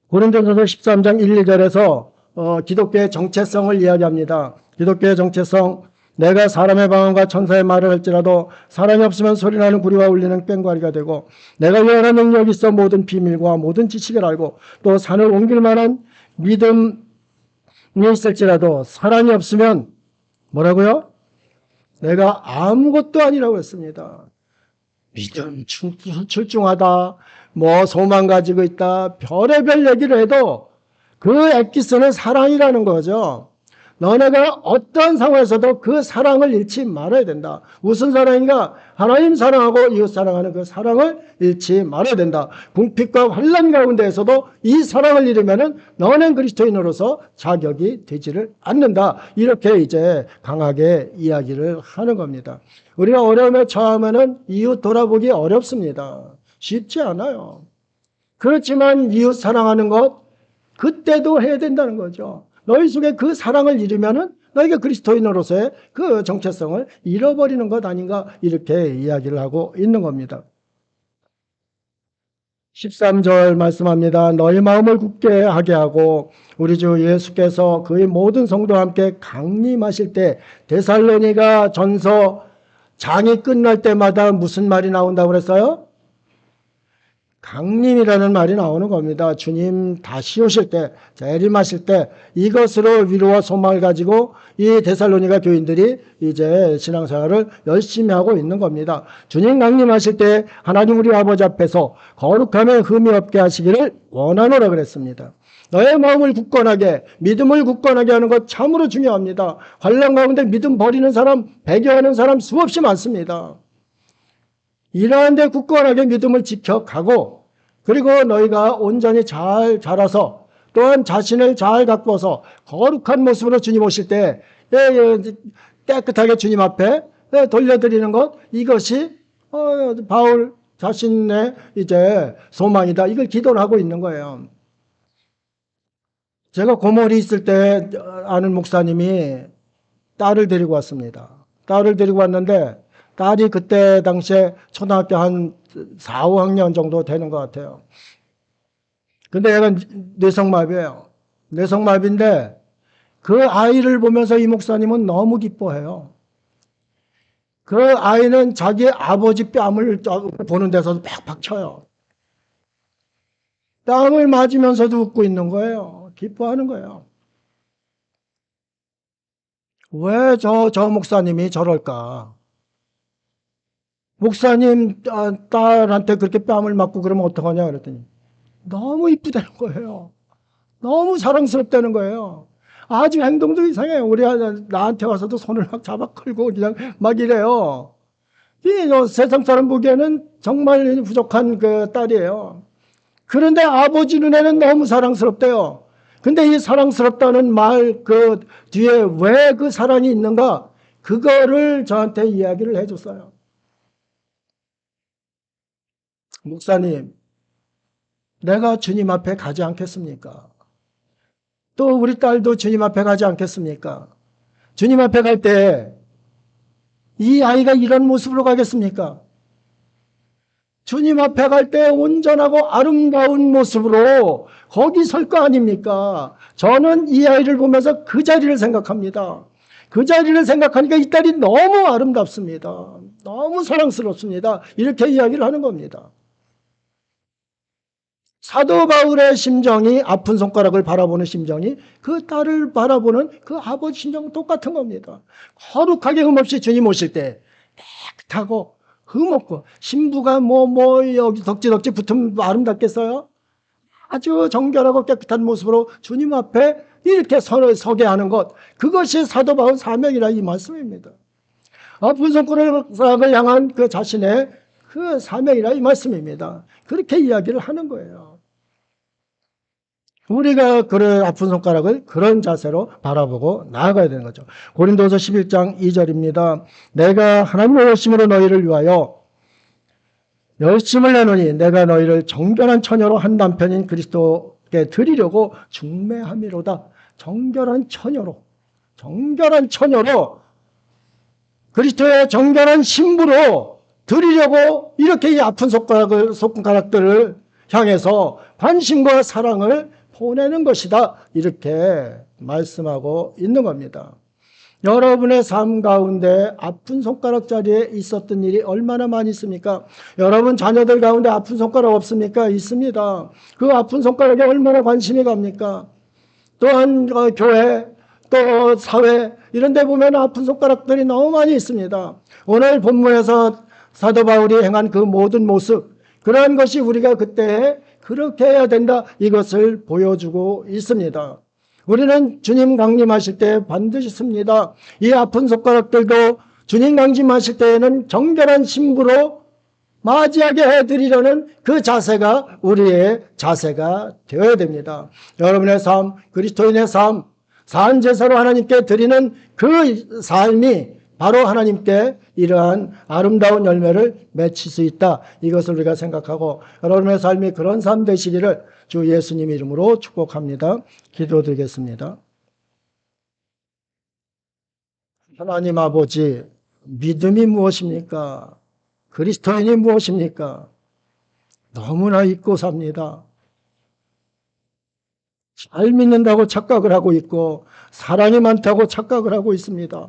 고린도전서 13장 1, 2절에서 기독교의 정체성을 이야기합니다. 기독교의 정체성, 내가 사람의 방언과 천사의 말을 할지라도 사랑이 없으면 소리나는 구리와 울리는 꽹과리가 되고, 내가 유한한 능력이 있어 모든 비밀과 모든 지식을 알고 또 산을 옮길 만한 믿음이 있을지라도 사랑이 없으면 뭐라고요? 내가 아무것도 아니라고 했습니다. 믿음 출중하다, 뭐 소망 가지고 있다, 별의별 얘기를 해도 그 엑기스는 사랑이라는 거죠. 너네가 어떤 상황에서도 그 사랑을 잃지 말아야 된다. 무슨 사랑인가? 하나님 사랑하고 이웃 사랑하는 그 사랑을 잃지 말아야 된다. 궁핍과 환난 가운데에서도 이 사랑을 잃으면은 너는 그리스도인으로서 자격이 되지를 않는다. 이렇게 이제 강하게 이야기를 하는 겁니다. 우리가 어려움에 처하면은 이웃 돌아보기 어렵습니다. 쉽지 않아요. 그렇지만 이웃 사랑하는 것 그때도 해야 된다는 거죠. 너희 속에 그 사랑을 잃으면은 너희가 그리스도인으로서의 그 정체성을 잃어버리는 것 아닌가, 이렇게 이야기를 하고 있는 겁니다. 13절 말씀합니다. 너희 마음을 굳게 하게 하고 우리 주 예수께서 그의 모든 성도와 함께 강림하실 때, 데살로니가 전서 장이 끝날 때마다 무슨 말이 나온다고 그랬어요? 강림이라는 말이 나오는 겁니다. 주님 다시 오실 때, 재림하실 때 이것으로 위로와 소망을 가지고 이 데살로니가 교인들이 이제 신앙생활을 열심히 하고 있는 겁니다. 주님 강림하실 때 하나님 우리 아버지 앞에서 거룩함에 흠이 없게 하시기를 원하노라 그랬습니다. 너의 마음을 굳건하게, 믿음을 굳건하게 하는 것 참으로 중요합니다. 환난 가운데 믿음 버리는 사람, 배교하는 사람 수없이 많습니다. 이러한데 굳건하게 믿음을 지켜가고, 그리고 너희가 온전히 잘 자라서 또한 자신을 잘 가꾸어서 거룩한 모습으로 주님 오실 때 깨끗하게 주님 앞에 돌려드리는 것, 이것이 바울 자신의 이제 소망이다. 이걸 기도를 하고 있는 거예요. 제가 고모리 있을 때 아는 목사님이 딸을 데리고 왔습니다. 딸을 데리고 왔는데 딸이 그때 당시에 초등학교 한 4, 5학년 정도 되는 것 같아요. 근데 얘가 뇌성마비예요. 뇌성마비인데 그 아이를 보면서 이 목사님은 너무 기뻐해요. 그 아이는 자기 아버지 뺨을 보는 데서도 팍팍 쳐요. 뺨을 맞으면서도 웃고 있는 거예요. 기뻐하는 거예요. 왜 저 목사님이 저럴까? 목사님 딸한테 그렇게 뺨을 맞고 그러면 어떡하냐 그랬더니 너무 이쁘다는 거예요. 너무 사랑스럽다는 거예요. 아주 행동도 이상해요. 우리 나한테 와서도 손을 막 잡아 끌고 그냥 막 이래요. 이 세상 사람 보기에는 정말 부족한 그 딸이에요. 그런데 아버지 눈에는 너무 사랑스럽대요. 근데 이 사랑스럽다는 말 그 뒤에 왜 그 사랑이 있는가? 그거를 저한테 이야기를 해줬어요. 목사님, 내가 주님 앞에 가지 않겠습니까? 또 우리 딸도 주님 앞에 가지 않겠습니까? 주님 앞에 갈 때 이 아이가 이런 모습으로 가겠습니까? 주님 앞에 갈 때 온전하고 아름다운 모습으로 거기 설 거 아닙니까? 저는 이 아이를 보면서 그 자리를 생각합니다. 그 자리를 생각하니까 이 딸이 너무 아름답습니다. 너무 사랑스럽습니다. 이렇게 이야기를 하는 겁니다. 사도 바울의 심정이, 아픈 손가락을 바라보는 심정이 그 딸을 바라보는 그 아버지 심정은 똑같은 겁니다. 거룩하게 흠없이 주님 오실 때 깨끗하고 흠없고, 신부가 여기 덕지덕지 붙으면 아름답겠어요? 아주 정결하고 깨끗한 모습으로 주님 앞에 이렇게 서게 하는 것, 그것이 사도 바울 사명이라 이 말씀입니다. 아픈 손가락을 향한 그 자신의 그 사명이라 이 말씀입니다. 그렇게 이야기를 하는 거예요. 우리가 그런 아픈 손가락을 그런 자세로 바라보고 나아가야 되는 거죠. 고린도서 11장 2절입니다. 내가 하나님의 오심으로 너희를 위하여 열심을 내노니 내가 너희를 정결한 처녀로 한 남편인 그리스도께 드리려고 중매함이로다. 정결한 처녀로, 정결한 처녀로, 그리스도의 정결한 신부로 드리려고 이렇게 이 아픈 손가락들을 향해서 관심과 사랑을 보내는 것이다. 이렇게 말씀하고 있는 겁니다. 여러분의 삶 가운데 아픈 손가락 자리에 있었던 일이 얼마나 많이 있습니까? 여러분 자녀들 가운데 아픈 손가락 없습니까? 있습니다. 그 아픈 손가락에 얼마나 관심이 갑니까? 또한 교회, 또 사회 이런 데 보면 아픈 손가락들이 너무 많이 있습니다. 오늘 본문에서 사도 바울이 행한 그 모든 모습, 그러한 것이 우리가 그때 그렇게 해야 된다, 이것을 보여주고 있습니다. 우리는 주님 강림하실 때 반드시 씁니다. 이 아픈 손가락들도 주님 강림하실 때에는 정결한 신부로 맞이하게 해드리려는 그 자세가 우리의 자세가 되어야 됩니다. 여러분의 삶, 그리스도인의 삶, 산 제사로 하나님께 드리는 그 삶이 바로 하나님께 이러한 아름다운 열매를 맺힐 수 있다. 이것을 우리가 생각하고 여러분의 삶이 그런 삶 되시기를 주 예수님 이름으로 축복합니다. 기도드리겠습니다. 하나님 아버지, 믿음이 무엇입니까? 그리스도인이 무엇입니까? 너무나 잊고 삽니다. 잘 믿는다고 착각을 하고 있고 사랑이 많다고 착각을 하고 있습니다.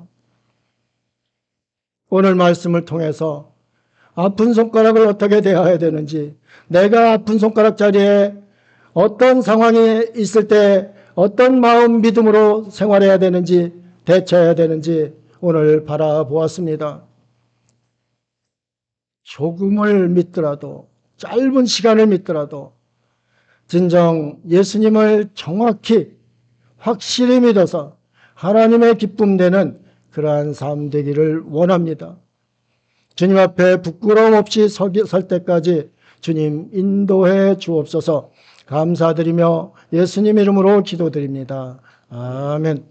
오늘 말씀을 통해서 아픈 손가락을 어떻게 대해야 되는지, 내가 아픈 손가락 자리에 어떤 상황이 있을 때 어떤 마음 믿음으로 생활해야 되는지, 대처해야 되는지 오늘 바라보았습니다. 조금을 믿더라도, 짧은 시간을 믿더라도 진정 예수님을 정확히 확실히 믿어서 하나님의 기쁨 되는 그러한 삶 되기를 원합니다. 주님 앞에 부끄러움 없이 설 때까지 주님 인도해 주옵소서. 감사드리며 예수님 이름으로 기도드립니다. 아멘.